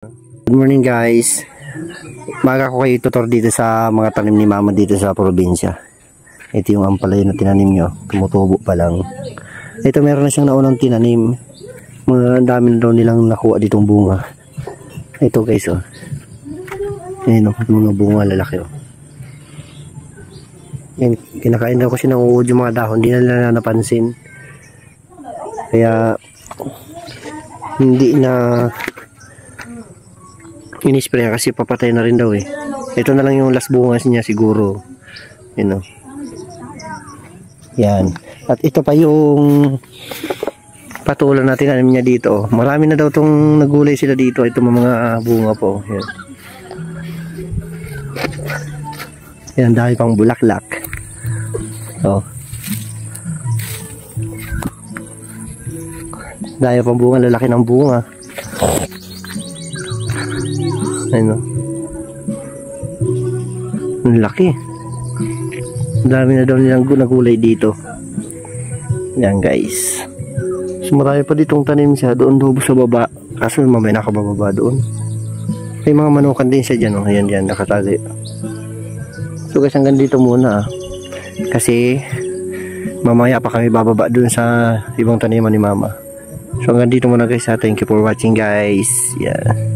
Good morning guys. Maga ko kayo tutor dito sa mga tanim ni mama dito sa probinsya. Ito yung ampalaya na tinanim nyo. Tumutubo pa lang. Ito meron na siyang naunang tinanim. Mga dami na daw nilang nakuha ditong bunga. Ito guys oh. Ayan oh, mga bunga lalaki oh. Yan, kinakain daw kasi ng uod yung mga dahon. Hindi na nila napansin. Kaya hindi na inispray kasi papatay na rin daw eh. Ito na lang yung last bunga niya siguro. Yan o. Yan. At ito pa yung patulan natin alam niya dito. Marami na daw itong nagulay sila dito. Ito mga bunga po. Yan. Yan, dahil pang bulaklak. So. Dahil pang bunga, lalaki ng bunga. Ayun o. Ang laki. Dami na daw nilang nagulay dito. Yan guys. So marami pa ditong tanim siya. Doon daw sa baba. Kaso mamaya nakabababa doon. May mga manukan din siya dyan o. Ayan dyan nakatali. So guys hanggang dito muna. Kasi mamaya pa kami bababa doon sa ibang taniman ni mama. So hanggang dito muna guys ha. Thank you for watching guys. Yeah.